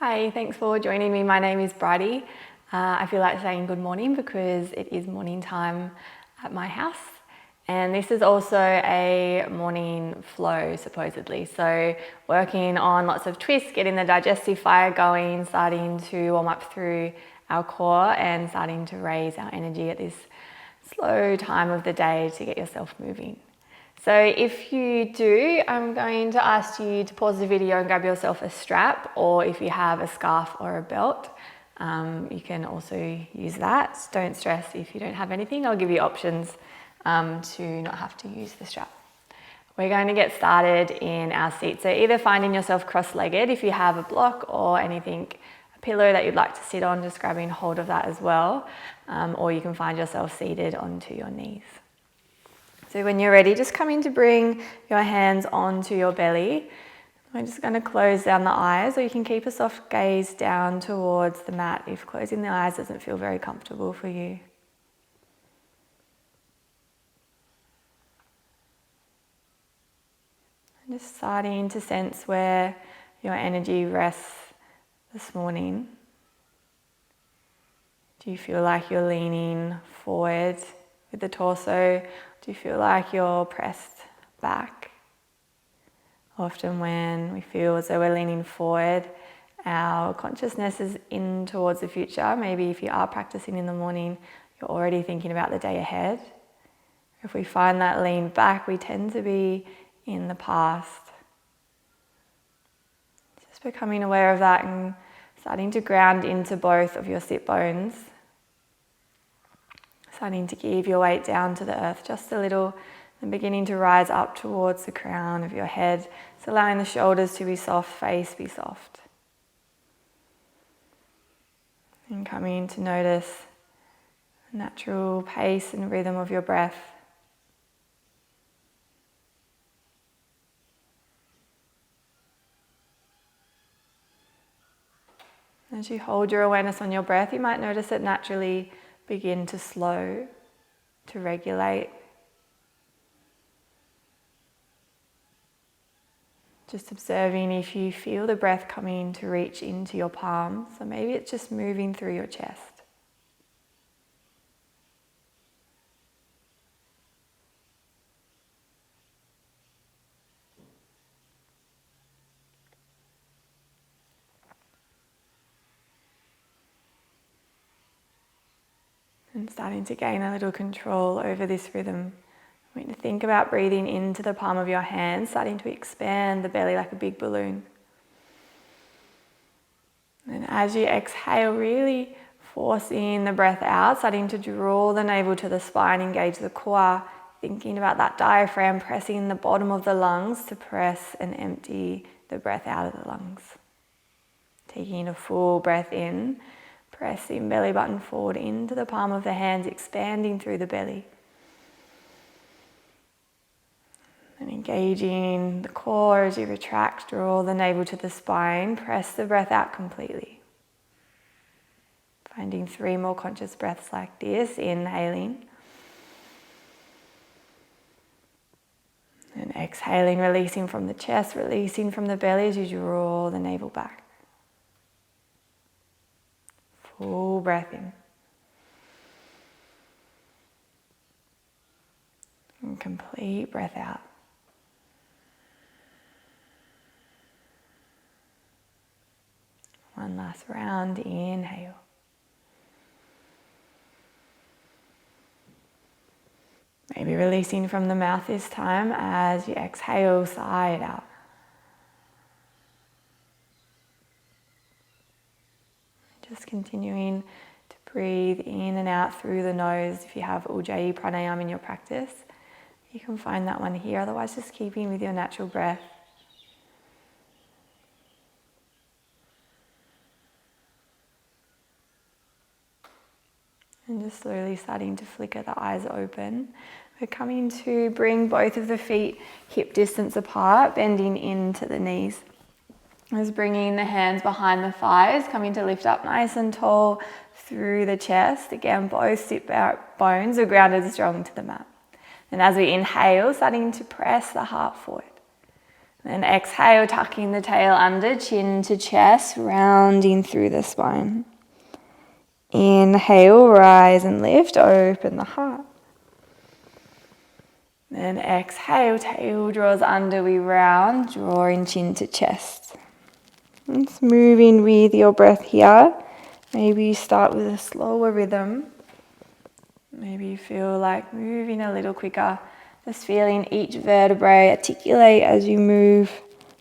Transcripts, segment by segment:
Hi, thanks for joining me. My name is Bridie. I feel like saying good morning because it is morning time at my house. And this is also a morning flow, supposedly. So working on lots of twists, getting the digestive fire going, starting to warm up through our core and starting to raise our energy at this slow time of the day to get yourself moving. So if you do, I'm going to ask you to pause the video and grab yourself a strap, or if you have a scarf or a belt, you can also use that. Don't stress if you don't have anything. I'll give you options to not have to use the strap. We're going to get started in our seat. So either finding yourself cross-legged if you have a block or anything, a pillow that you'd like to sit on, just grabbing hold of that as well. Or you can find yourself seated onto your knees. So when you're ready, just come in to bring your hands onto your belly. We're just going to close down the eyes, or you can keep a soft gaze down towards the mat if closing the eyes doesn't feel very comfortable for you. And just starting to sense where your energy rests this morning. Do you feel like you're leaning forward with the torso? Do you feel like you're pressed back? Often when we feel as though we're leaning forward, our consciousness is in towards the future. Maybe if you are practicing in the morning, you're already thinking about the day ahead. If we find that lean back, we tend to be in the past. Just becoming aware of that and starting to ground into both of your sit bones. Starting to give your weight down to the earth just a little and beginning to rise up towards the crown of your head. So allowing the shoulders to be soft, face be soft. And coming to notice the natural pace and rhythm of your breath. As you hold your awareness on your breath, you might notice it naturally begin to slow, to regulate. Just observing if you feel the breath coming to reach into your palms, or maybe it's just moving through your chest. And starting to gain a little control over this rhythm. I want you to think about breathing into the palm of your hand, starting to expand the belly like a big balloon. And as you exhale, really forcing the breath out, starting to draw the navel to the spine, engage the core, thinking about that diaphragm, pressing the bottom of the lungs to press and empty the breath out of the lungs. Taking a full breath in, pressing belly button forward into the palm of the hands, expanding through the belly. And engaging the core as you retract, draw the navel to the spine, press the breath out completely. Finding 3 more conscious breaths like this, inhaling. And exhaling, releasing from the chest, releasing from the belly as you draw the navel back. Full breath in. And complete breath out. One last round, inhale. Maybe releasing from the mouth this time as you exhale, sigh it out. Just continuing to breathe in and out through the nose. If you have Ujjayi pranayama in your practice, you can find that one here. Otherwise, just keeping with your natural breath. And just slowly starting to flicker the eyes open. We're coming to bring both of the feet hip distance apart, bending into the knees. Just bringing the hands behind the thighs, coming to lift up nice and tall through the chest. Again, both sit bones are grounded strong to the mat. And as we inhale, starting to press the heart forward. And exhale, tucking the tail under, chin to chest, rounding through the spine. Inhale, rise and lift, open the heart. Then exhale, tail draws under, we round, drawing chin to chest. It's moving with your breath here. Maybe you start with a slower rhythm. Maybe you feel like moving a little quicker. Just feeling each vertebrae articulate as you move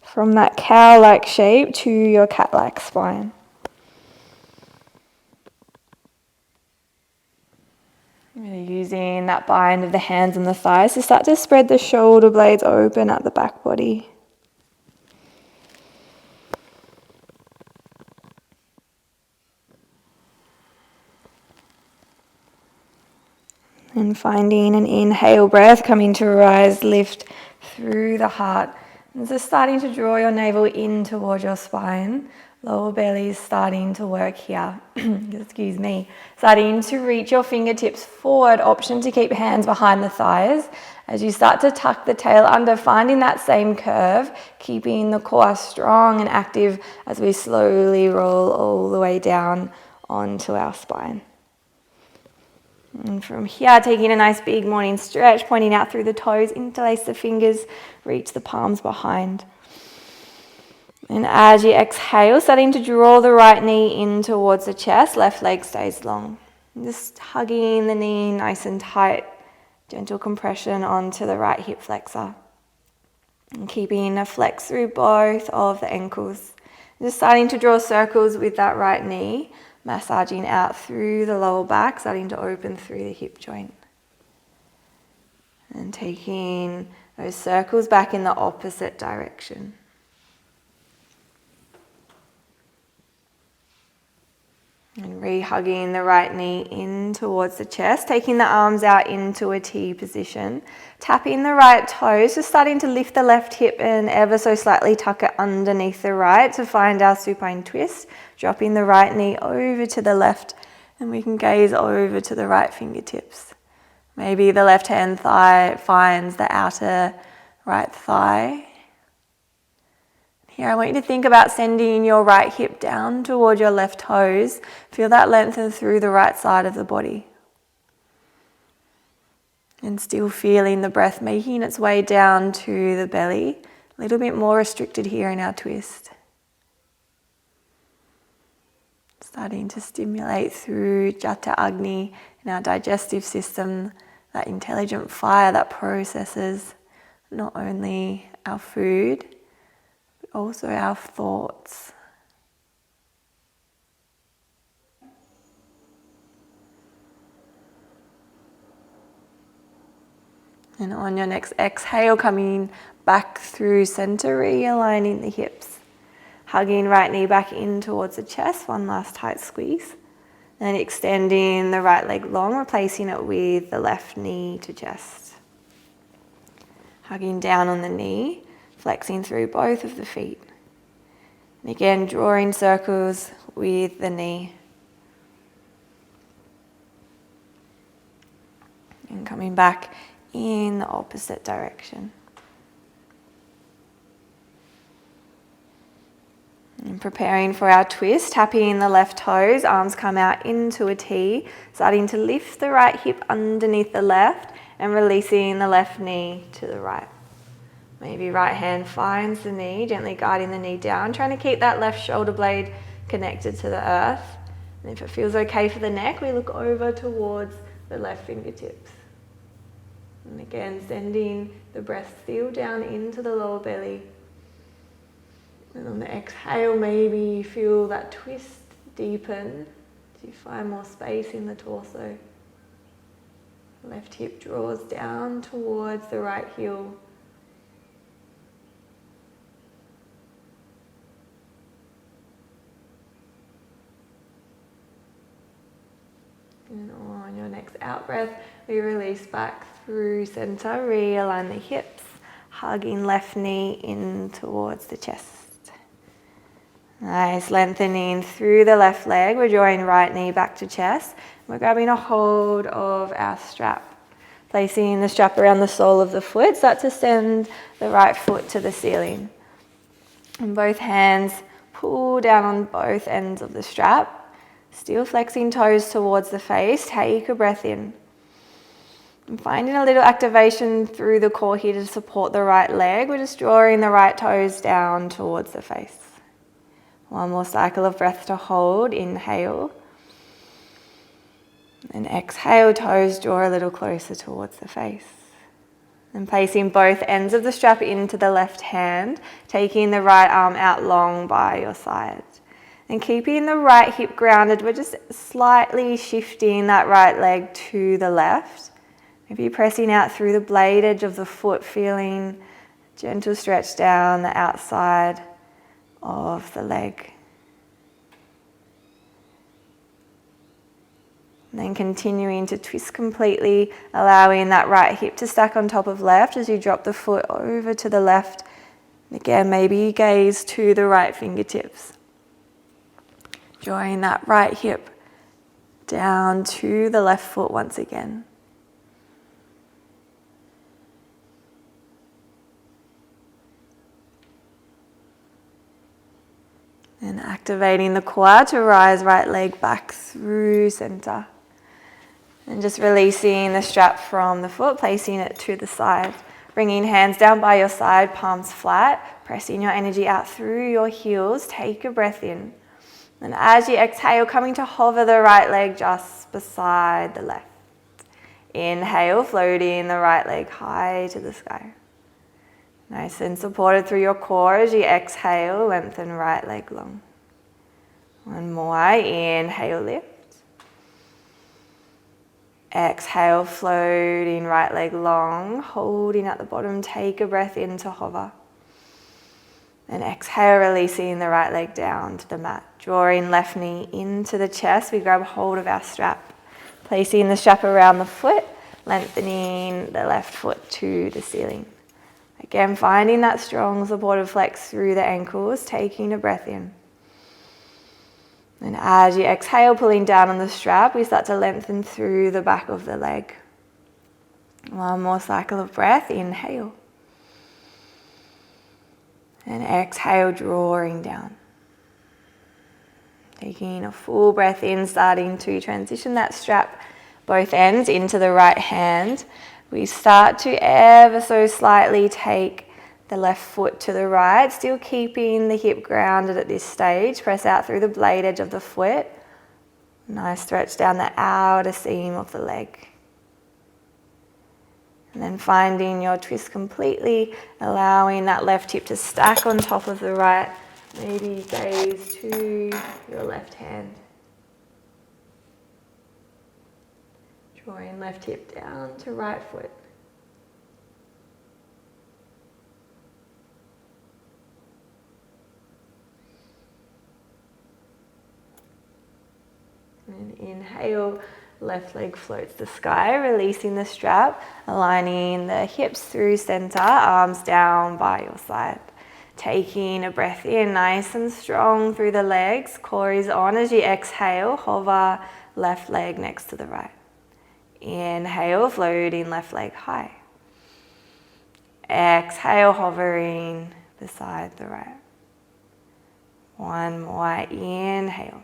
from that cow-like shape to your cat-like spine. Really using that bind of the hands and the thighs to start to spread the shoulder blades open at the back body. And finding an inhale breath, coming to rise, lift through the heart. And so starting to draw your navel in towards your spine. Lower belly is starting to work here. Excuse me. Starting to reach your fingertips forward. Option to keep hands behind the thighs. As you start to tuck the tail under, finding that same curve, keeping the core strong and active as we slowly roll all the way down onto our spine. And from here, taking a nice big morning stretch, pointing out through the toes, interlace the fingers, reach the palms behind. And as you exhale, starting to draw the right knee in towards the chest, left leg stays long. Just hugging the knee nice and tight, gentle compression onto the right hip flexor. And keeping a flex through both of the ankles. Just starting to draw circles with that right knee, massaging out through the lower back, starting to open through the hip joint. And taking those circles back in the opposite direction. And re-hugging the right knee in towards the chest, taking the arms out into a T position, tapping the right toes, just starting to lift the left hip and ever so slightly tuck it underneath the right to find our supine twist, dropping the right knee over to the left, and we can gaze over to the right fingertips. Maybe the left hand thigh finds the outer right thigh. Here, I want you to think about sending your right hip down toward your left toes. Feel that lengthen through the right side of the body. And still feeling the breath making its way down to the belly. A little bit more restricted here in our twist. Starting to stimulate through Jata Agni in our digestive system, that intelligent fire that processes not only our food, also our thoughts. And on your next exhale, coming back through center, realigning the hips. Hugging right knee back in towards the chest, one last tight squeeze. And extending the right leg long, replacing it with the left knee to chest. Hugging down on the knee, flexing through both of the feet. And again, drawing circles with the knee. And coming back in the opposite direction. And preparing for our twist, tapping the left toes, arms come out into a T, starting to lift the right hip underneath the left and releasing the left knee to the right. Maybe right hand finds the knee, gently guiding the knee down, trying to keep that left shoulder blade connected to the earth. And if it feels okay for the neck, we look over towards the left fingertips. And again, sending the breath still down into the lower belly. And on the exhale, maybe you feel that twist deepen as you find more space in the torso. Left hip draws down towards the right heel. And on your next out breath, we release back through center, realign the hips, hugging left knee in towards the chest. Nice, lengthening through the left leg. We're drawing right knee back to chest. We're grabbing a hold of our strap. Placing the strap around the sole of the foot. Start to send the right foot to the ceiling. And both hands pull down on both ends of the strap. Still flexing toes towards the face. Take a breath in. And finding a little activation through the core here to support the right leg. We're just drawing the right toes down towards the face. One more cycle of breath to hold. Inhale. And exhale, toes draw a little closer towards the face. And placing both ends of the strap into the left hand, taking the right arm out long by your side. And keeping the right hip grounded, we're just slightly shifting that right leg to the left. Maybe pressing out through the blade edge of the foot, feeling gentle stretch down the outside of the leg. And then continuing to twist completely, allowing that right hip to stack on top of left as you drop the foot over to the left. And again, maybe gaze to the right fingertips. Drawing that right hip down to the left foot once again. And activating the core to rise right leg back through center. And just releasing the strap from the foot, placing it to the side. Bringing hands down by your side, palms flat. Pressing your energy out through your heels. Take a breath in. And as you exhale, coming to hover the right leg just beside the left. Inhale, floating the right leg high to the sky. Nice and supported through your core as you exhale, lengthen right leg long. One more, inhale, lift. Exhale, floating right leg long, holding at the bottom, take a breath in to hover. And exhale, releasing the right leg down to the mat. Drawing left knee into the chest, we grab hold of our strap. Placing the strap around the foot, lengthening the left foot to the ceiling. Again, finding that strong supportive flex through the ankles, taking a breath in. And as you exhale, pulling down on the strap, we start to lengthen through the back of the leg. One more cycle of breath, inhale. And exhale, drawing down. Taking a full breath in, starting to transition that strap, both ends, into the right hand. We start to ever so slightly take the left foot to the right, still keeping the hip grounded at this stage. Press out through the blade edge of the foot. Nice stretch down the outer seam of the leg. And then finding your twist completely, allowing that left hip to stack on top of the right. Maybe gaze to your left hand. Drawing left hip down to right foot. And inhale, left leg floats the sky, releasing the strap, aligning the hips through center, arms down by your side. Taking a breath in, nice and strong through the legs. Core is on as you exhale, hover left leg next to the right. Inhale, floating left leg high. Exhale, hovering beside the right. One more, inhale.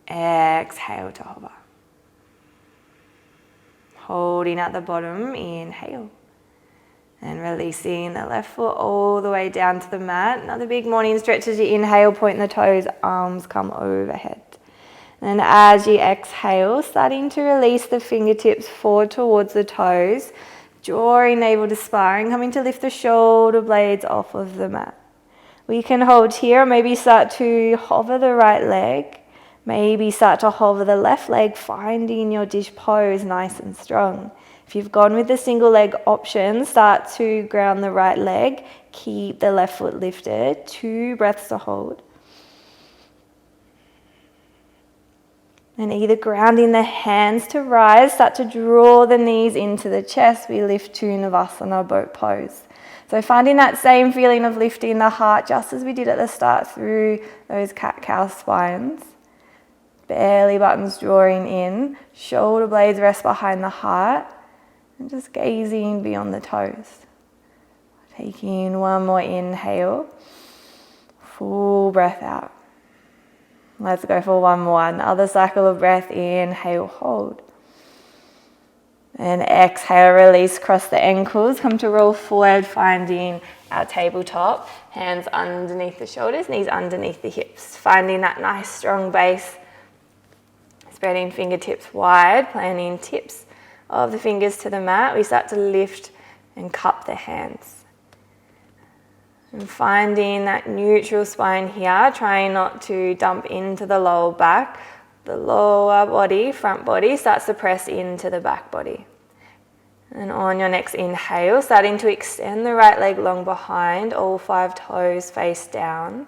Exhale to hover. Holding at the bottom, inhale. And releasing the left foot all the way down to the mat. Another big morning stretch as you inhale, point the toes, arms come overhead. And as you exhale, starting to release the fingertips forward towards the toes, drawing navel to spine, coming to lift the shoulder blades off of the mat. We can hold here, maybe start to hover the right leg. Maybe start to hover the left leg, finding your dish pose nice and strong. If you've gone with the single leg option, start to ground the right leg. Keep the left foot lifted. 2 breaths to hold. And either grounding the hands to rise, start to draw the knees into the chest. We lift to Savasana, boat pose. So finding that same feeling of lifting the heart, just as we did at the start, through those cat-cow spines. Belly buttons drawing in, shoulder blades rest behind the heart, and just gazing beyond the toes. Taking one more inhale, full breath out. Let's go for one more. Another cycle of breath. Inhale, hold. And exhale, release, cross the ankles. Come to roll forward, finding our tabletop. Hands underneath the shoulders, knees underneath the hips. Finding that nice strong base. Spreading fingertips wide, planting tips of the fingers to the mat. We start to lift and cup the hands. And finding that neutral spine here, trying not to dump into the lower back. The lower body, front body, starts to press into the back body. And on your next inhale, starting to extend the right leg long behind, all 5 toes face down,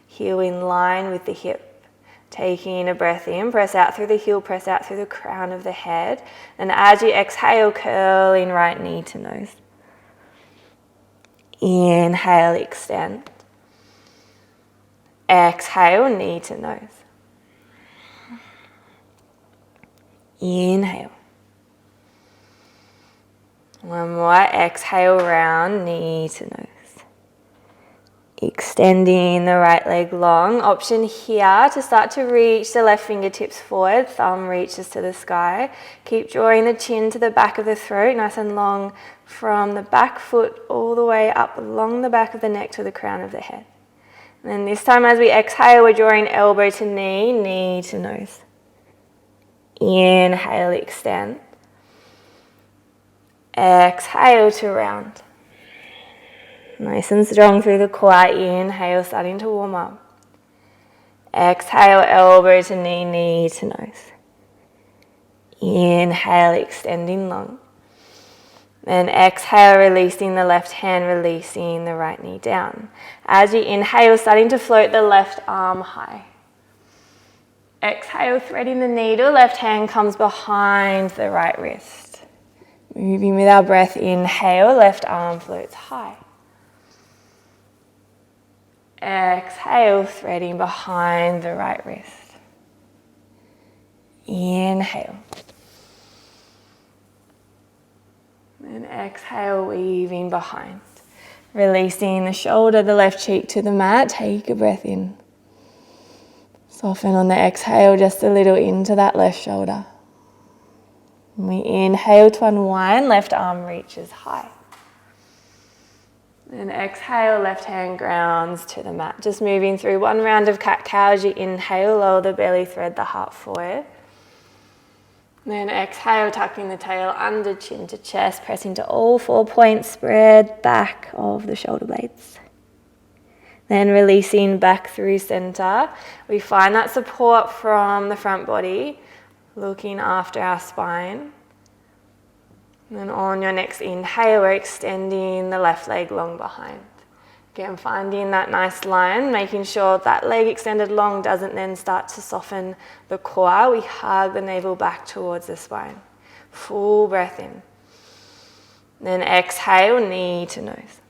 heel in line with the hip. Taking a breath in, press out through the heel, press out through the crown of the head. And as you exhale, curling right knee to nose. Inhale, extend. Exhale, knee to nose. Inhale. One more. Exhale, round, knee to nose. Extending the right leg long. Option here to start to reach the left fingertips forward. Thumb reaches to the sky. Keep drawing the chin to the back of the throat, nice and long from the back foot all the way up along the back of the neck to the crown of the head. And then this time as we exhale, we're drawing elbow to knee, knee to nose. Inhale, extend. Exhale to round. Nice and strong through the core. Inhale, starting to warm up. Exhale, elbow to knee, knee to nose. Inhale, extending long. Then exhale, releasing the left hand, releasing the right knee down. As you inhale, starting to float the left arm high. Exhale, threading the needle, left hand comes behind the right wrist. Moving with our breath, inhale, left arm floats high. Exhale, threading behind the right wrist. Inhale. And exhale, weaving behind. Releasing the shoulder, the left cheek to the mat. Take a breath in. Soften on the exhale just a little into that left shoulder. We inhale to unwind, left arm reaches high. Then exhale, left hand grounds to the mat. Just moving through one round of cat-cow. As you inhale, lower the belly, thread the heart forward. Then exhale, tucking the tail under, chin to chest, pressing to all 4 points, spread back of the shoulder blades. Then releasing back through center. We find that support from the front body, looking after our spine. And then on your next inhale, we're extending the left leg long behind. Again, finding that nice line, making sure that leg extended long doesn't then start to soften the core. We hug the navel back towards the spine. Full breath in. Then exhale, knee to nose.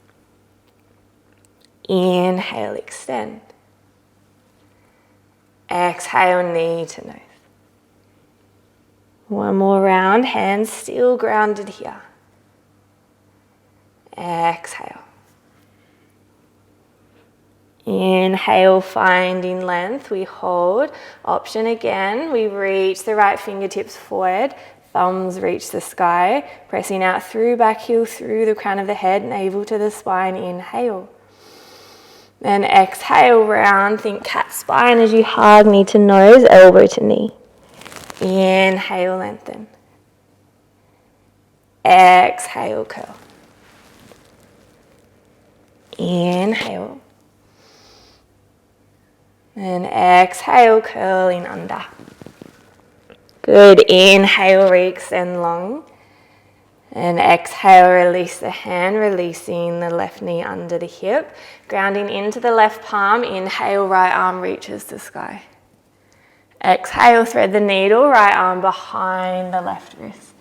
Inhale, extend. Exhale, knee to nose. One more round, hands still grounded here. Exhale. Inhale, finding length, we hold. Option again, we reach the right fingertips forward, thumbs reach the sky, pressing out through back heel, through the crown of the head, navel to the spine, inhale. Then exhale, round, think cat spine as you hug knee to nose, elbow to knee. Inhale, lengthen. Exhale, curl. Inhale. And exhale, curling under. Good. Inhale, re-extend long. And exhale, release the hand, releasing the left knee under the hip. Grounding into the left palm. Inhale, right arm reaches the sky. Exhale, thread the needle, right arm behind the left wrist.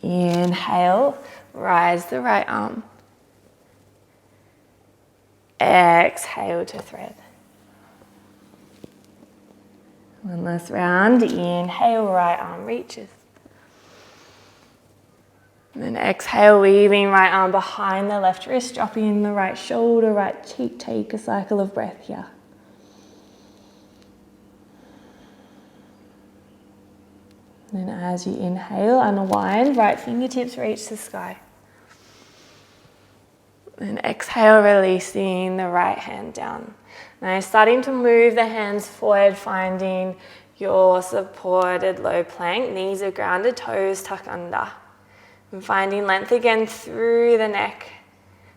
Inhale, rise the right arm. Exhale to thread. One last round. Inhale, right arm reaches. And then exhale, weaving right arm behind the left wrist, dropping the right shoulder, right cheek. Take a cycle of breath here. And then as you inhale, unwind, right fingertips reach the sky. And exhale, releasing the right hand down. Now starting to move the hands forward, finding your supported low plank. Knees are grounded, toes tuck under. And finding length again through the neck.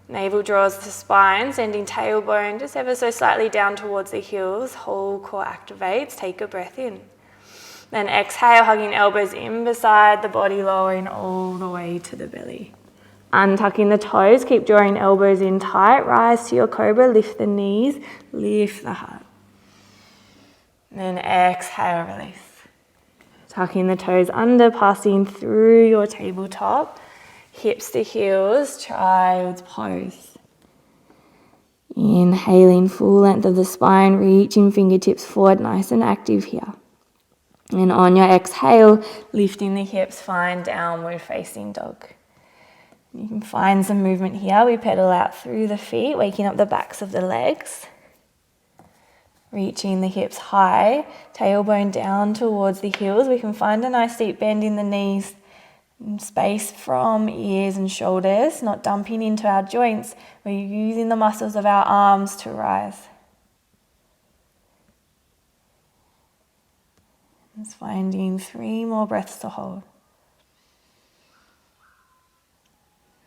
Navel draws the spine, sending tailbone just ever so slightly down towards the heels. Whole core activates. Take a breath in. Then exhale, hugging elbows in beside the body, lowering all the way to the belly. Untucking the toes, keep drawing elbows in tight. Rise to your cobra, lift the knees, lift the heart. And then exhale, release. Tucking the toes under, passing through your tabletop. Hips to heels, child's pose. Inhaling full length of the spine, reaching fingertips forward, nice and active here. And on your exhale, lifting the hips, find downward facing dog. You can find some movement here. We pedal out through the feet, waking up the backs of the legs. Reaching the hips high, tailbone down towards the heels. We can find a nice deep bend in the knees, space from ears and shoulders, not dumping into our joints. We're using the muscles of our arms to rise. Just finding 3 more breaths to hold.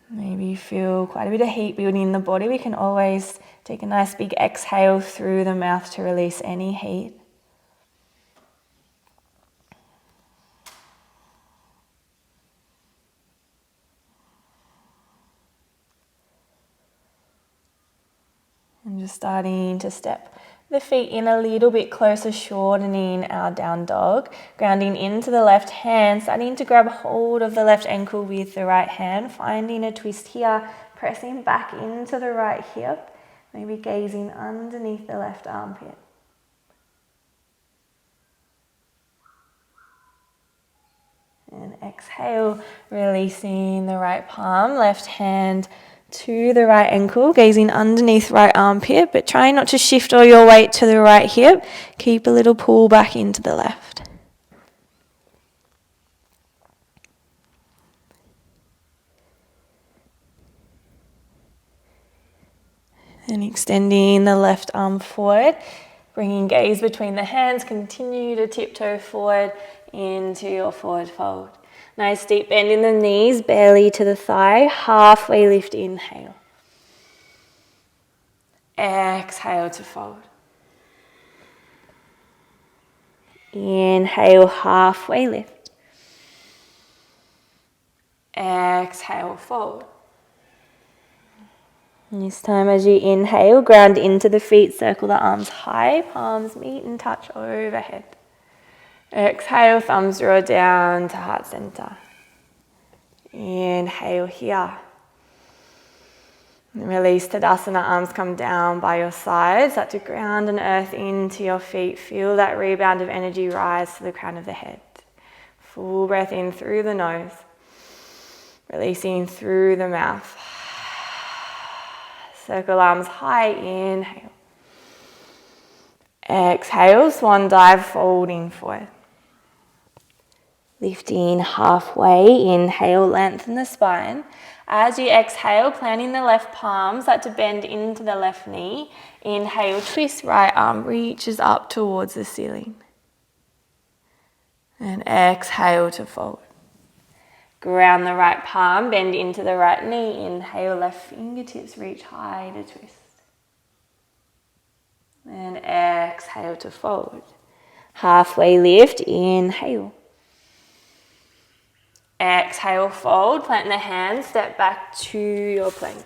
Maybe you feel quite a bit of heat building in the body. We can always take a nice big exhale through the mouth to release any heat. And just starting to step the feet in a little bit closer, shortening our down dog. Grounding into the left hand, starting to grab hold of the left ankle with the right hand. Finding a twist here, pressing back into the right hip. Maybe gazing underneath the left armpit. And exhale, releasing the right palm, left hand to the right ankle, gazing underneath right armpit, but trying not to shift all your weight to the right hip. Keep a little pull back into the left. And extending the left arm forward, bringing gaze between the hands, continue to tiptoe forward into your forward fold. Nice deep bend in the knees, belly to the thigh, halfway lift, inhale. Exhale to fold. Inhale, halfway lift. Exhale, fold. And this time as you inhale, ground into the feet, circle the arms high, palms meet and touch overhead. Exhale, thumbs draw down to heart center. Inhale here. And release Tadasana, arms come down by your sides. Start to ground and earth into your feet. Feel that rebound of energy rise to the crown of the head. Full breath in through the nose. Releasing through the mouth. Circle arms high, inhale. Exhale, swan dive, folding forward. Lifting halfway, inhale, lengthen the spine. As you exhale, planting the left palm, start to bend into the left knee. Inhale, twist, right arm reaches up towards the ceiling. And exhale to fold. Ground the right palm, bend into the right knee. Inhale, left fingertips reach high to twist. And exhale to fold. Halfway lift, inhale. Exhale, fold, plant the hands, step back to your plank.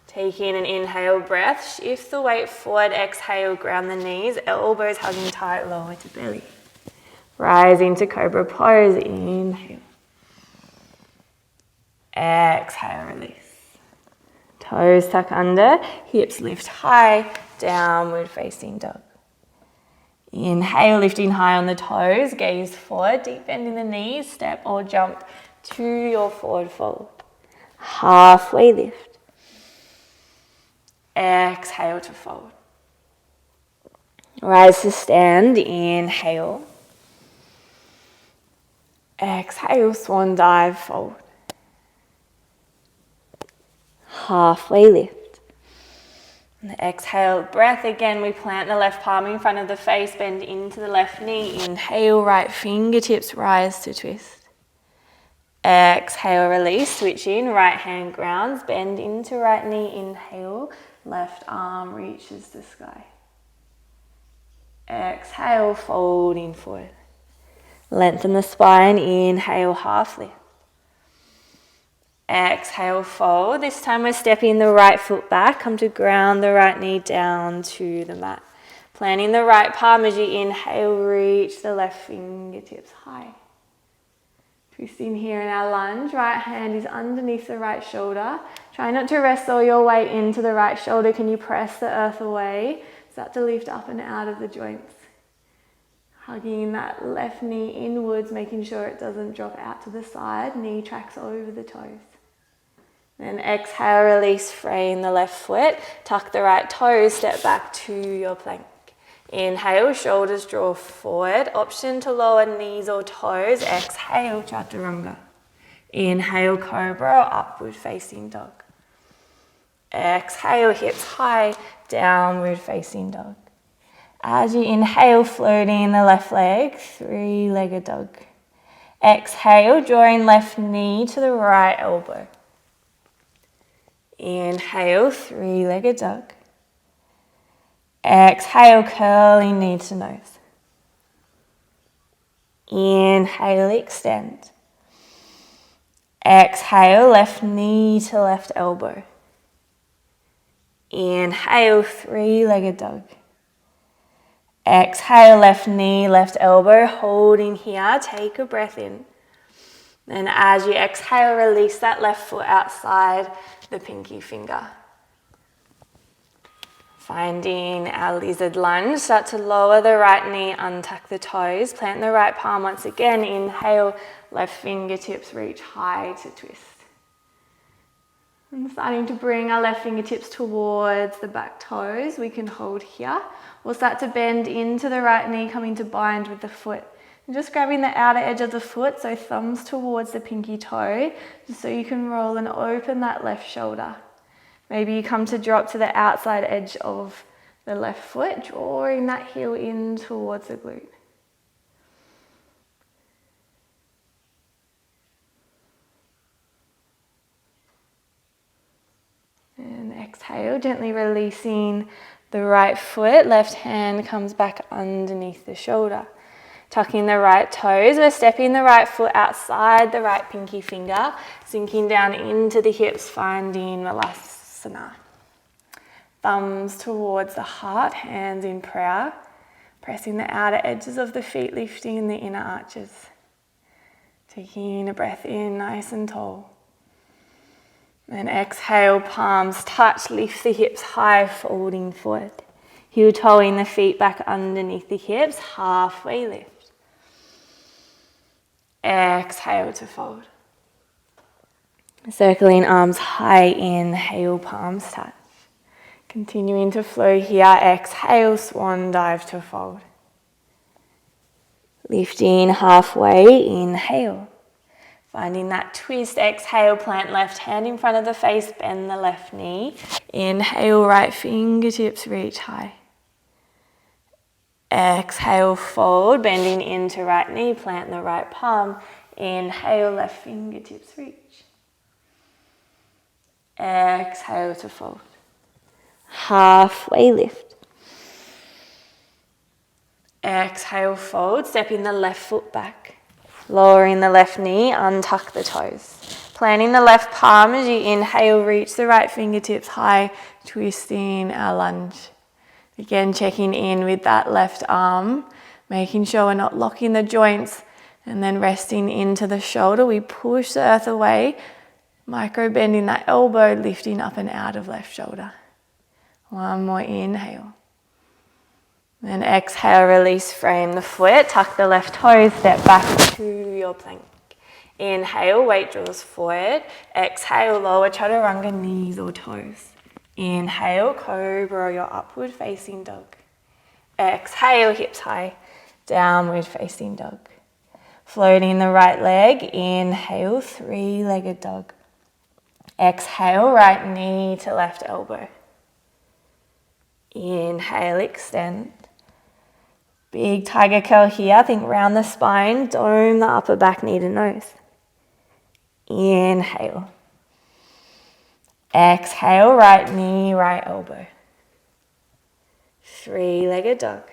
Take in an inhale breath, shift the weight forward, exhale, ground the knees, elbows hugging tight, lower to belly. Rise into cobra pose, inhale. Exhale, release. Toes tuck under, hips lift high, downward facing dog. Inhale, lifting high on the toes, gaze forward, deep bend in the knees, step or jump to your forward fold. halfway lift. Exhale to fold. Rise to stand, inhale. Exhale, swan dive, fold. Halfway lift. And exhale, breath again. We plant the left palm in front of the face, bend into the left knee. Inhale, right fingertips rise to twist. Exhale, release, switch in, right hand grounds, bend into right knee. Inhale, left arm reaches the sky. Exhale, folding forward. Lengthen the spine, inhale, half lift. Exhale, fold. This time we're stepping the right foot back. Come to ground the right knee down to the mat. Planting the right palm as you inhale, reach the left fingertips high. Twisting here in our lunge. Right hand is underneath the right shoulder. Try not to rest all your weight into the right shoulder. Can you press the earth away? Start to lift up and out of the joints. Hugging that left knee inwards, making sure it doesn't drop out to the side. Knee tracks over the toes. Then exhale, release, frame the left foot. Tuck the right toes, step back to your plank. Inhale, shoulders draw forward. Option to lower knees or toes. Exhale, chaturanga. Inhale, cobra or upward facing dog. Exhale, hips high, downward facing dog. As you inhale, floating the left leg, three-legged dog. Exhale, drawing left knee to the right elbow. Inhale, three-legged dog. Exhale, curling knee to nose. Inhale, extend. Exhale, left knee to left elbow. Inhale, three-legged dog. Exhale, left knee, left elbow, holding here. Take a breath in. Then as you exhale, release that left foot outside the pinky finger. Finding our lizard lunge, start to lower the right knee, untuck the toes, plant the right palm once again. Inhale, left fingertips reach high to twist. And starting to bring our left fingertips towards the back toes. We can hold here. We'll start to bend into the right knee, coming to bind with the foot. And just grabbing the outer edge of the foot, so thumbs towards the pinky toe, just so you can roll and open that left shoulder. Maybe you come to drop to the outside edge of the left foot, drawing that heel in towards the glute. And exhale, gently releasing the right foot. Left hand comes back underneath the shoulder. Tucking the right toes, we're stepping the right foot outside the right pinky finger, sinking down into the hips, finding Malasana. Thumbs towards the heart, hands in prayer, pressing the outer edges of the feet, lifting the inner arches. Taking a breath in, nice and tall. And exhale, palms touch, lift the hips high, folding forward. Heel toeing the feet back underneath the hips, halfway lift. Exhale to fold. Circling arms high, inhale, palms touch. Continuing to flow here, exhale, swan dive to fold. Lifting halfway, inhale. Finding that twist, exhale, plant left hand in front of the face, bend the left knee. Inhale, right fingertips reach high. Exhale, fold, bending into right knee, plant the right palm. Inhale, left fingertips reach. Exhale to fold. Halfway lift. Exhale, fold, stepping the left foot back. Lowering the left knee, untuck the toes. Planting the left palm as you inhale, reach the right fingertips high, twisting our lunge. Again, checking in with that left arm, making sure we're not locking the joints, and then resting into the shoulder. We push the earth away, micro bending that elbow, lifting up and out of left shoulder. One more inhale. Then exhale, release, frame the foot, tuck the left toes, step back to your plank. Inhale, weight draws forward. Exhale, lower chaturanga, knees or toes. Inhale, cobra, your upward facing dog. Exhale, hips high, downward facing dog. Floating the right leg, inhale, three-legged dog. Exhale, right knee to left elbow. Inhale, extend. Big tiger curl here, think round the spine, dome the upper back, knee to nose. Inhale. Exhale, right knee, right elbow. Three-legged dog.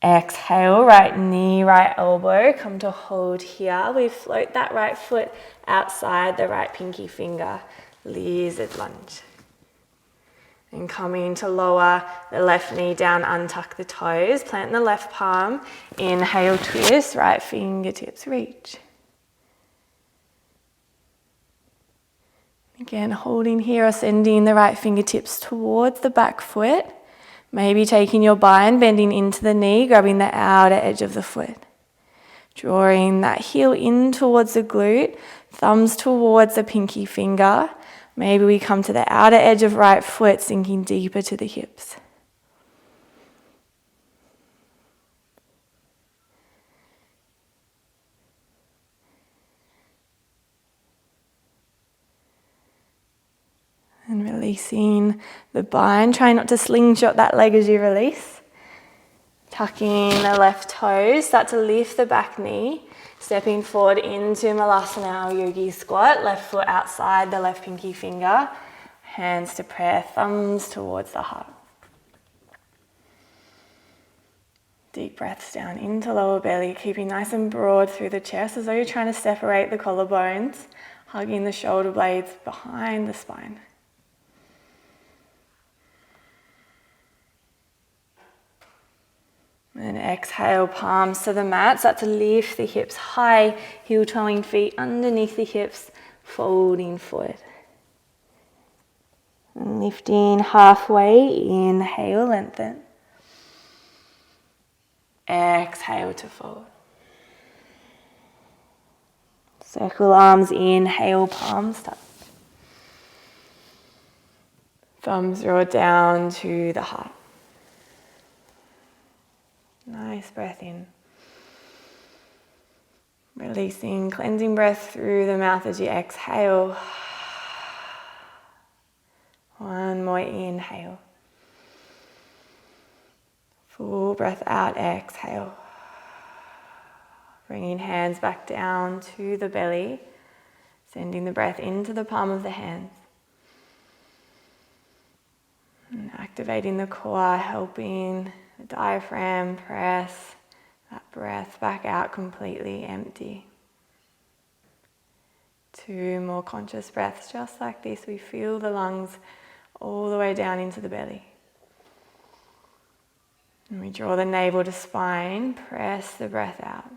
Exhale, right knee, right elbow. Come to hold here. We float that right foot outside the right pinky finger. Lizard lunge. And coming to lower the left knee down, untuck the toes. Plant the left palm. Inhale, twist. Right fingertips reach. Again, holding here or sending the right fingertips towards the back foot. Maybe taking your bind, bending into the knee, grabbing the outer edge of the foot. Drawing that heel in towards the glute, thumbs towards the pinky finger. Maybe we come to the outer edge of right foot, sinking deeper to the hips. And releasing the bind. Try not to slingshot that leg as you release. Tucking the left toes. Start to lift the back knee. Stepping forward into Malasana or Yogi squat. Left foot outside the left pinky finger. Hands to prayer, thumbs towards the heart. Deep breaths down into lower belly. Keeping nice and broad through the chest as though you're trying to separate the collarbones. Hugging the shoulder blades behind the spine. And exhale, palms to the mat. Start to lift the hips high, heel toeing feet underneath the hips, folding forward. And lifting halfway, inhale, lengthen. Exhale to fold. Circle arms, inhale, palms touch. Thumbs draw down to the heart. Nice breath in. Releasing, cleansing breath through the mouth as you exhale. One more inhale. Full breath out, exhale. Bringing hands back down to the belly. Sending the breath into the palm of the hands. And activating the core, helping the diaphragm press that breath back out completely empty. 2 more conscious breaths just like this. We feel the lungs all the way down into the belly. And we draw the navel to spine, press the breath out.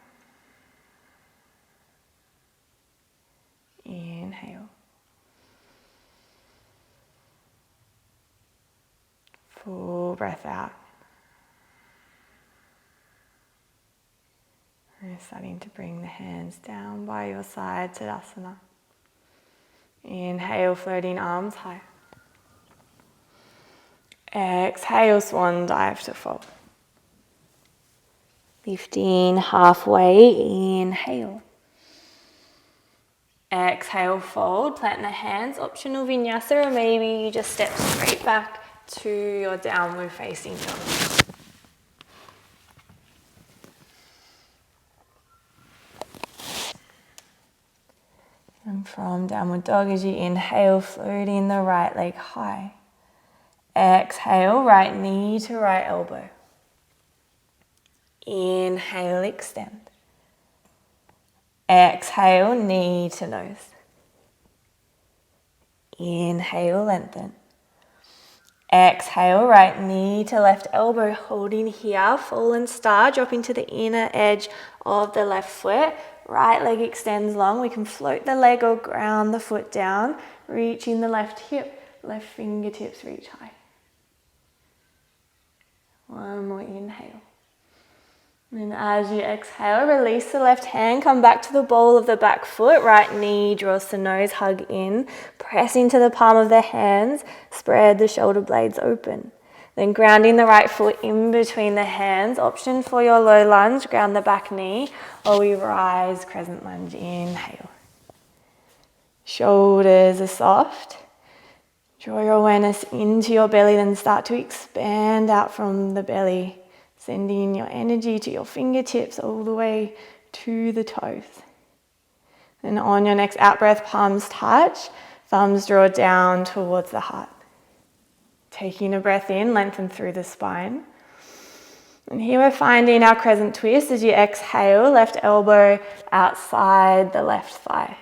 Inhale. Full breath out. And starting to bring the hands down by your side, Tadasana. Inhale, floating arms high. Exhale, swan dive to fold. Lifting halfway, inhale. Exhale, fold, plant the hands, optional vinyasa, or maybe you just step straight back to your downward facing dog. And from downward dog, as you inhale, floating the right leg high. Exhale, right knee to right elbow. Inhale, extend. Exhale, knee to nose. Inhale, lengthen. Exhale, right knee to left elbow, holding here, fallen star, dropping to the inner edge of the left foot. Right leg extends long. We can float the leg or ground the foot down, reaching the left hip, left fingertips reach high. One more inhale. And as you exhale, release the left hand, come back to the ball of the back foot, right knee draws the nose, hug in, press into the palm of the hands, spread the shoulder blades open. Then grounding the right foot in between the hands, option for your low lunge, ground the back knee, or we rise, crescent lunge, inhale. Shoulders are soft. Draw your awareness into your belly, then start to expand out from the belly, sending your energy to your fingertips all the way to the toes. And on your next out breath, palms touch, thumbs draw down towards the heart. Taking a breath in, lengthen through the spine. And here we're finding our crescent twist. As you exhale, left elbow outside the left thigh.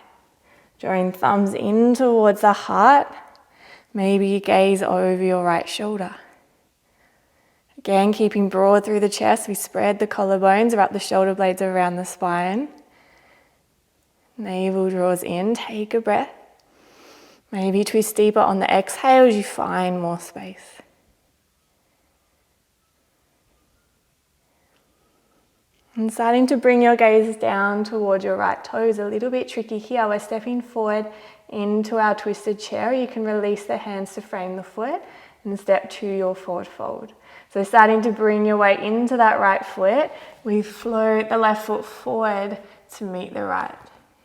Drawing thumbs in towards the heart. Maybe you gaze over your right shoulder. Again, keeping broad through the chest, we spread the collarbones, wrap the shoulder blades around the spine. Navel draws in, take a breath. Maybe twist deeper on the exhale as you find more space. And starting to bring your gaze down towards your right toes. A little bit tricky here. We're stepping forward into our twisted chair. You can release the hands to frame the foot and step to your forward fold. So starting to bring your weight into that right foot, we float the left foot forward to meet the right.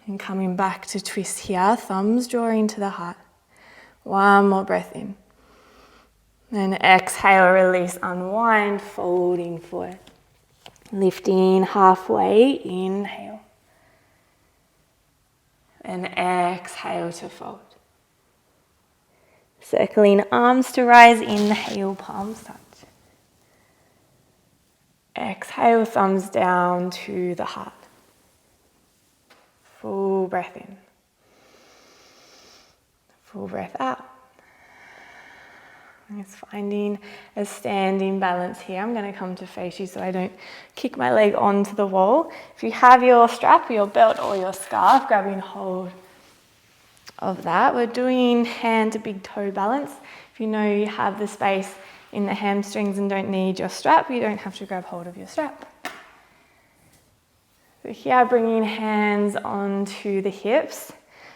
And coming back to twist here, thumbs draw into the heart. One more breath in. Then exhale, release, unwind, folding forward. Lifting halfway, inhale. And exhale to fold. Circling arms to rise, inhale, palms touch. Exhale, thumbs down to the heart. Full breath in. Full breath out. I'm just finding a standing balance here. I'm going to come to face you so I don't kick my leg onto the wall. If you have your strap, your belt or your scarf, grabbing hold of that. We're doing hand to big toe balance. If you know you have the space in the hamstrings and don't need your strap, you don't have to grab hold of your strap. So here, bringing hands onto the hips.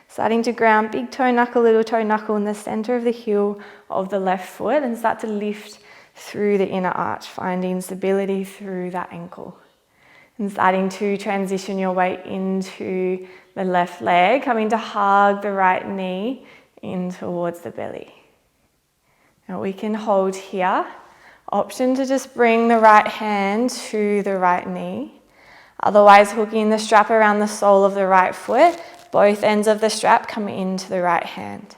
Starting to ground big toe knuckle, little toe knuckle in the center of the heel of the left foot and start to lift through the inner arch, finding stability through that ankle. And starting to transition your weight into the left leg, coming to hug the right knee in towards the belly. Now we can hold here. Option to just bring the right hand to the right knee. Otherwise, hooking the strap around the sole of the right foot. Both ends of the strap come into the right hand.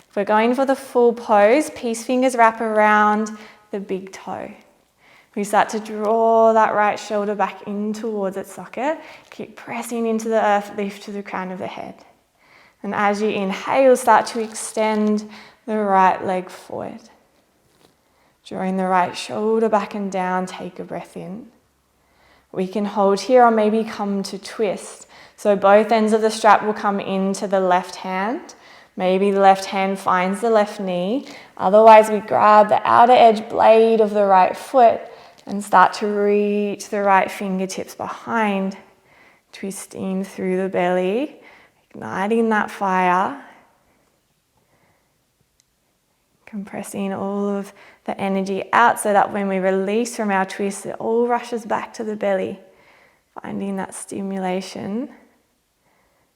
If we're going for the full pose, peace fingers wrap around the big toe. We start to draw that right shoulder back in towards its socket. Keep pressing into the earth, lift to the crown of the head. And as you inhale, start to extend the right leg forward. Drawing the right shoulder back and down, take a breath in. We can hold here or maybe come to twist. So both ends of the strap will come into the left hand. Maybe the left hand finds the left knee. Otherwise, we grab the outer edge blade of the right foot and start to reach the right fingertips behind, twisting through the belly, igniting that fire, compressing all of the energy out so that when we release from our twist, it all rushes back to the belly, finding that stimulation.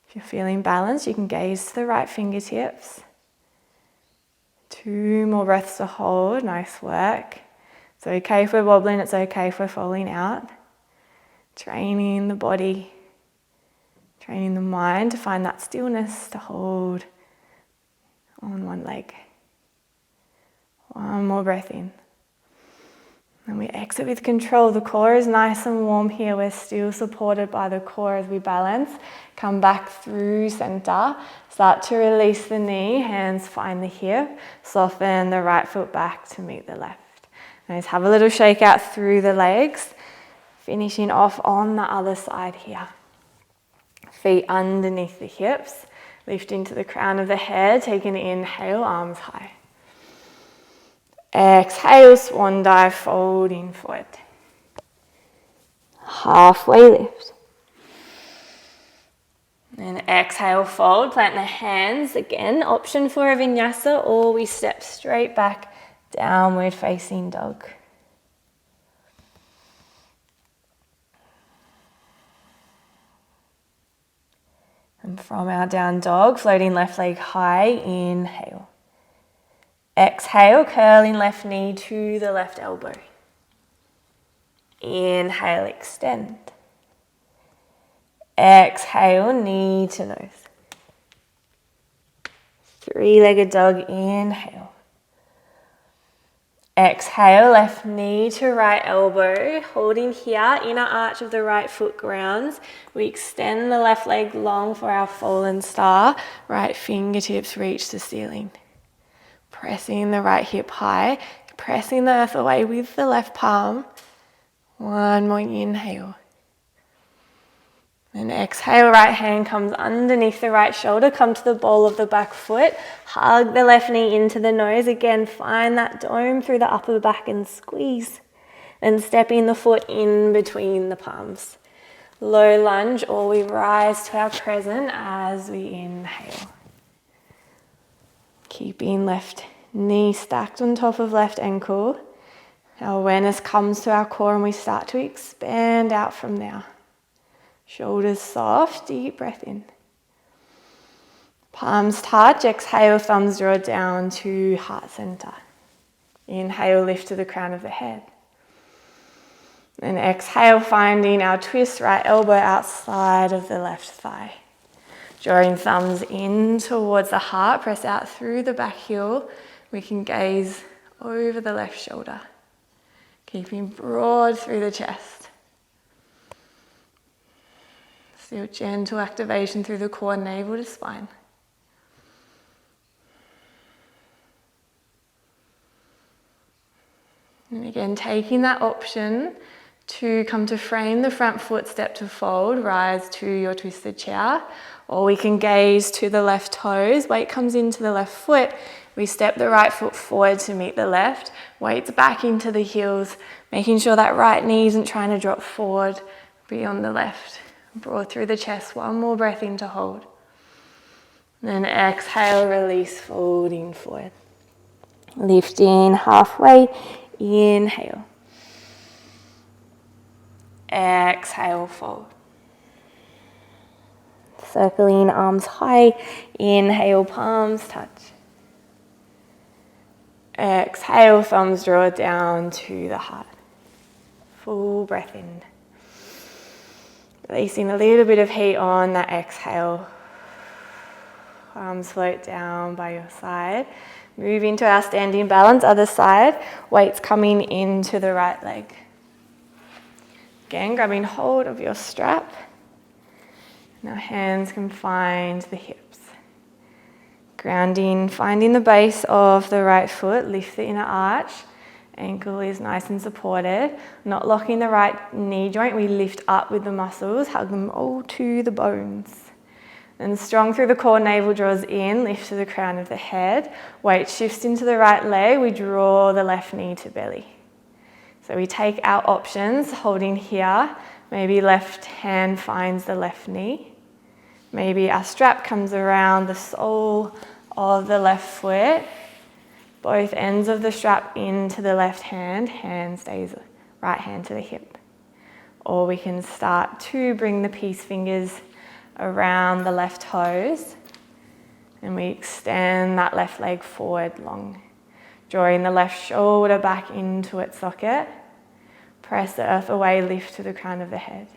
If you're feeling balanced, you can gaze to the right fingertips. 2 more breaths to hold. Nice work. It's okay if we're wobbling. It's okay if we're falling out. Training the body, training the mind to find that stillness to hold on one leg. 1 more breath in. And we exit with control. The core is nice and warm here. We're still supported by the core as we balance. Come back through center. Start to release the knee. Hands find the hip. Soften the right foot back to meet the left. And just have a little shake out through the legs. Finishing off on the other side here. Feet underneath the hips. Lifting to the crown of the head. Take an inhale, arms high. Exhale, swan dive, folding forward. halfway lift. And exhale, fold, plant the hands. Again, option for a vinyasa, or we step straight back, downward facing dog. And from our down dog, floating left leg high, inhale. Exhale, curling left knee to the left elbow. Inhale, extend. Exhale, knee to nose. Three-legged dog, inhale. Exhale, left knee to right elbow, holding here, inner arch of the right foot grounds. We extend the left leg long for our fallen star. Right fingertips reach the ceiling. Pressing the right hip high, pressing the earth away with the left palm. One more inhale. And exhale, right hand comes underneath the right shoulder, come to the ball of the back foot, hug the left knee into the nose. Again, find that dome through the upper back and squeeze. Then stepping the foot in between the palms. Low lunge, or we rise to our crescent as we inhale. Keeping left knee stacked on top of left ankle. Our awareness comes to our core and we start to expand out from there. Shoulders soft, deep breath in. Palms touch, exhale, thumbs draw down to heart center. Inhale, lift to the crown of the head. And exhale, finding our twist, right elbow outside of the left thigh. Drawing thumbs in towards the heart, press out through the back heel. We can gaze over the left shoulder. Keeping broad through the chest. Feel gentle activation through the core, navel to spine. And again, taking that option to come to frame the front foot, step to fold, rise to your twisted chair. Or we can gaze to the left toes, weight comes into the left foot. We step the right foot forward to meet the left, weights back into the heels, making sure that right knee isn't trying to drop forward beyond the left. Broad through the chest, one more breath in to hold. Then exhale, release, folding forward. Lifting halfway, inhale. Exhale, fold. Circling arms high, inhale, palms touch. Exhale, thumbs draw down to the heart. Full breath in. Releasing a little bit of heat on that exhale. Arms float down by your side. Move into our standing balance, other side. Weights coming into the right leg. Again, grabbing hold of your strap. Now hands can find the hips. Grounding, finding the base of the right foot, lift the inner arch. Ankle is nice and supported. Not locking the right knee joint, we lift up with the muscles, hug them all to the bones. Then strong through the core, navel draws in, lift to the crown of the head. Weight shifts into the right leg, we draw the left knee to belly. So we take our options, holding here. Maybe left hand finds the left knee. Maybe our strap comes around the sole of the left foot. Both ends of the strap into the left hand, hand stays right hand to the hip. Or we can start to bring the peace fingers around the left toes and we extend that left leg forward long, drawing the left shoulder back into its socket. Press the earth away, lift to the crown of the head.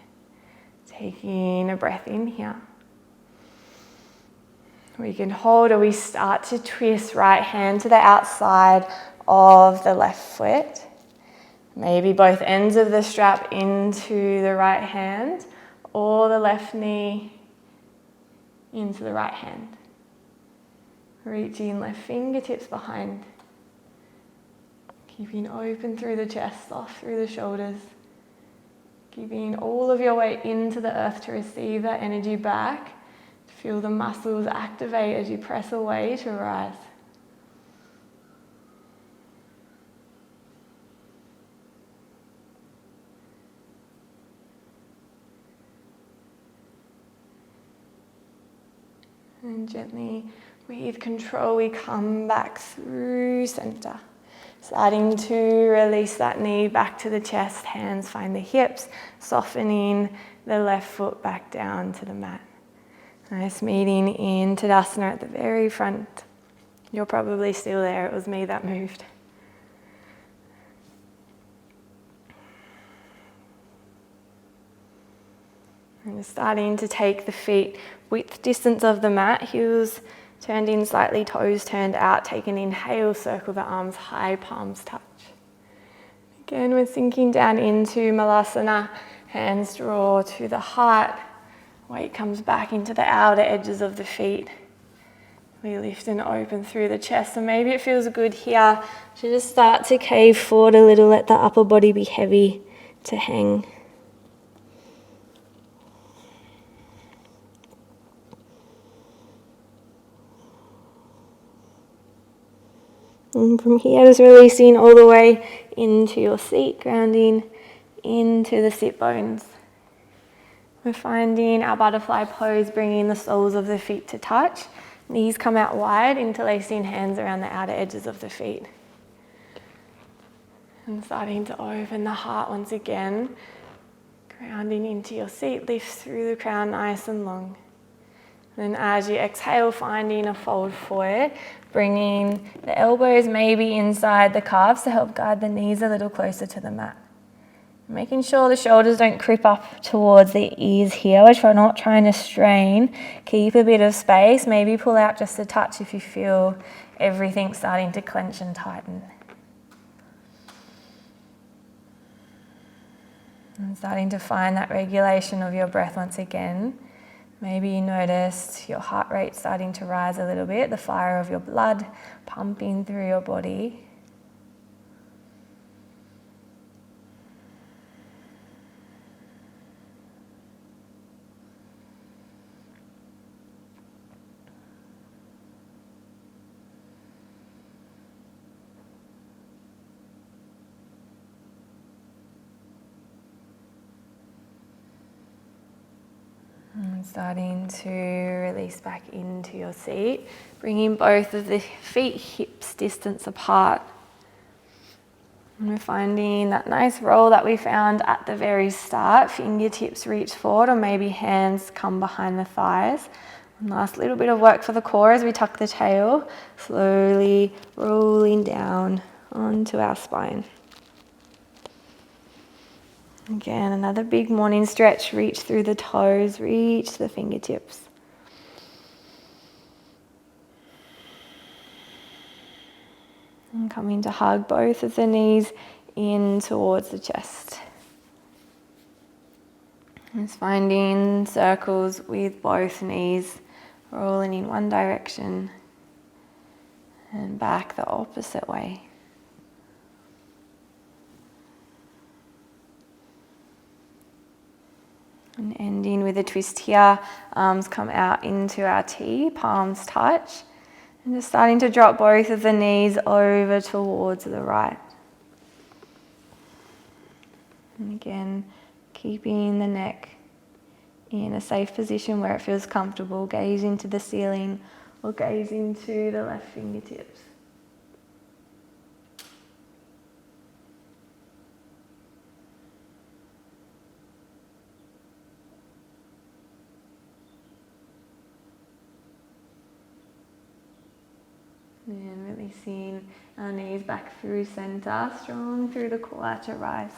Taking a breath in here. We can hold, or we start to twist right hand to the outside of the left foot. Maybe both ends of the strap into the right hand or the left knee into the right hand. Reaching left fingertips behind. Keeping open through the chest, soft through the shoulders. Keeping all of your weight into the earth to receive that energy back. Feel the muscles activate as you press away to rise. And gently, with control, we come back through center. Starting to release that knee back to the chest, hands find the hips, softening the left foot back down to the mat. Nice meeting in Tadasana at the very front. You're probably still there, it was me that moved. And just starting to take the feet width distance of the mat, heels turned in slightly, toes turned out. Take an inhale, circle the arms high, palms touch. Again, we're sinking down into Malasana, hands draw to the heart. Weight comes back into the outer edges of the feet. We lift and open through the chest. So maybe it feels good here to just start to cave forward a little, let the upper body be heavy to hang. And from here, just releasing all the way into your seat, grounding into the sit bones. We're finding our butterfly pose, bringing the soles of the feet to touch. Knees come out wide, interlacing hands around the outer edges of the feet. And starting to open the heart once again. Grounding into your seat, lift through the crown nice and long. And as you exhale, finding a fold forward, bringing the elbows maybe inside the calves to help guide the knees a little closer to the mat. Making sure the shoulders don't creep up towards the ears here. We're not trying to strain. Keep a bit of space. Maybe pull out just a touch if you feel everything starting to clench and tighten. And starting to find that regulation of your breath once again. Maybe you noticed your heart rate starting to rise a little bit, the fire of your blood pumping through your body. And starting to release back into your seat, bringing both of the feet hips distance apart. And we're finding that nice roll that we found at the very start. Fingertips reach forward, or maybe hands come behind the thighs. And last little bit of work for the core as we tuck the tail, slowly rolling down onto our spine. Again, another big morning stretch. Reach through the toes, reach the fingertips. And coming to hug both of the knees in towards the chest. Just finding circles with both knees, rolling in one direction and back the opposite way. And ending with a twist here, arms come out into our T, palms touch. And just starting to drop both of the knees over towards the right. And again, keeping the neck in a safe position where it feels comfortable, gaze into the ceiling or gaze into the left fingertips. And releasing our knees back through center, strong through the core to rise.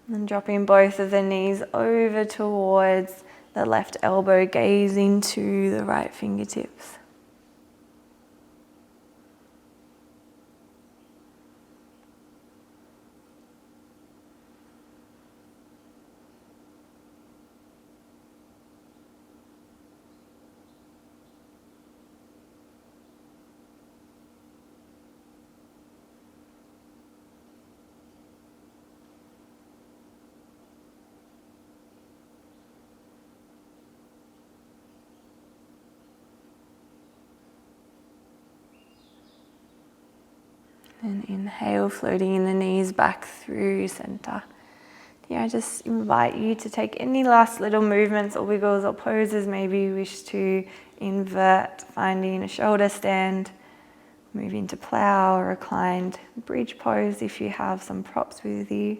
And dropping both of the knees over towards the left elbow, gazing to the right fingertips. And inhale, floating the knees back through center. Yeah, I just invite you to take any last little movements or wiggles or poses maybe you wish to invert, finding a shoulder stand. Move into plow or reclined bridge pose if you have some props with you.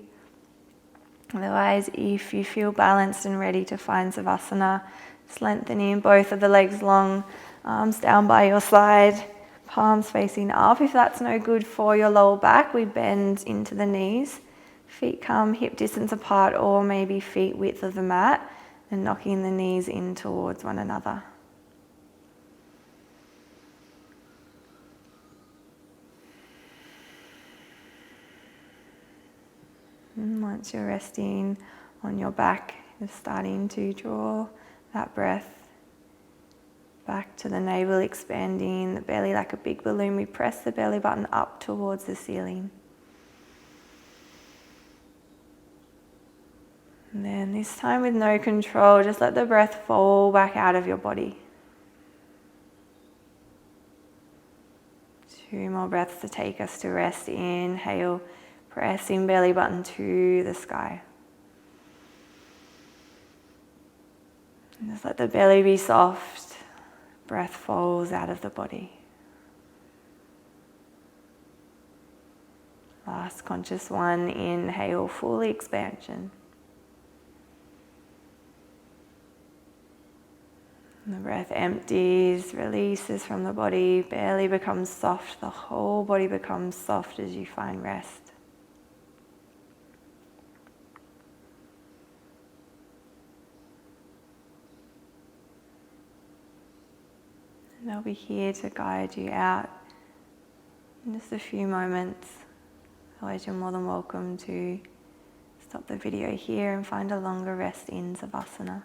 Otherwise, if you feel balanced and ready to find Savasana, just lengthening both of the legs long, arms down by your side, palms facing up. If that's no good for your lower back, we bend into the knees. Feet come hip distance apart or maybe feet width of the mat, and knocking the knees in towards one another. And once you're resting on your back, you're starting to draw that breath back to the navel, expanding the belly like a big balloon. We press the belly button up towards the ceiling. And then this time with no control, just let the breath fall back out of your body. 2 more breaths to take us to rest. Inhale, pressing belly button to the sky. And just let the belly be soft. Breath falls out of the body. Last conscious one, inhale, fully expansion. And the breath empties, releases from the body, belly becomes soft, the whole body becomes soft as you find rest. And they'll be here to guide you out in just a few moments. Otherwise, you're more than welcome to stop the video here and find a longer rest in Savasana.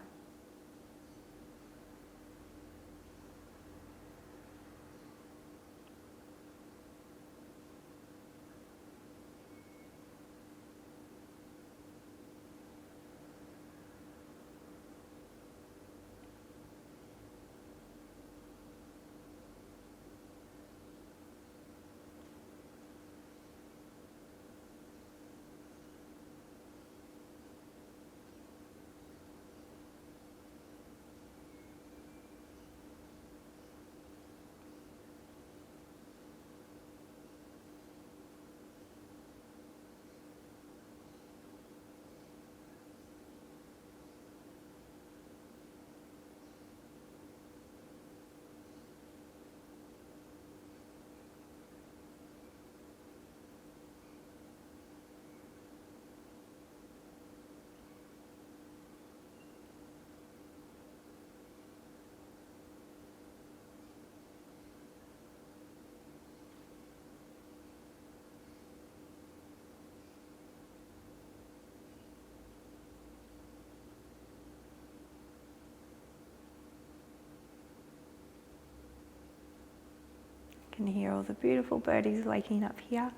You can hear all the beautiful birdies waking up here.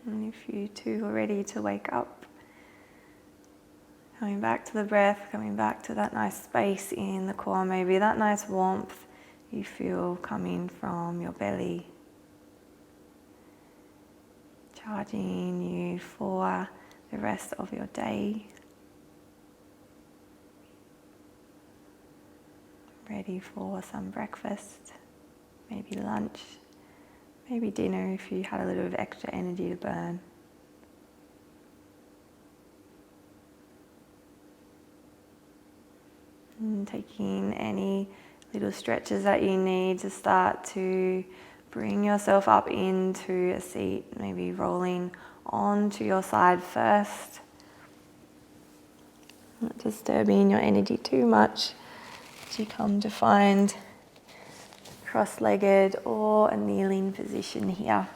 And if you too are ready to wake up, coming back to the breath, coming back to that nice space in the core, maybe that nice warmth you feel coming from your belly, charging you for the rest of your day. Ready for some breakfast, maybe lunch, maybe dinner if you had a little bit of extra energy to burn. And taking any little stretches that you need to start to bring yourself up into a seat, maybe rolling onto your side first, not disturbing your energy too much. You come to find cross-legged or a kneeling position here.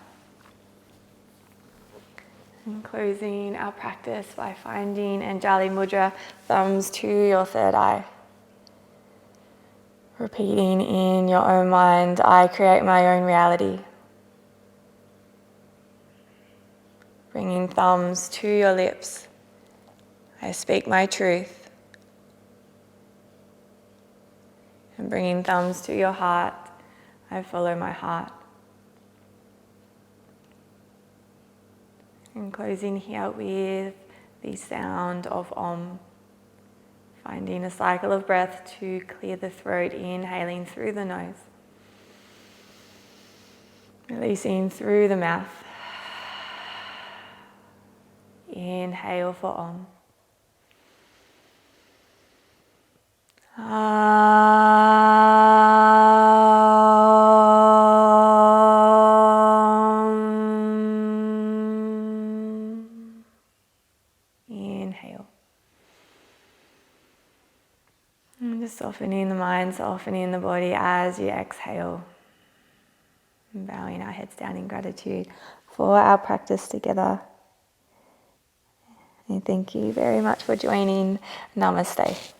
And closing our practice by finding Anjali Mudra, thumbs to your third eye. Repeating in your own mind, I create my own reality. Bringing thumbs to your lips, I speak my truth. And bringing thumbs to your heart, I follow my heart. And closing here with the sound of Om. Finding a cycle of breath to clear the throat, inhaling through the nose. Releasing through the mouth. Inhale for Om. Inhale. And just softening the mind, softening the body as you exhale. And bowing our heads down in gratitude for our practice together. And thank you very much for joining. Namaste.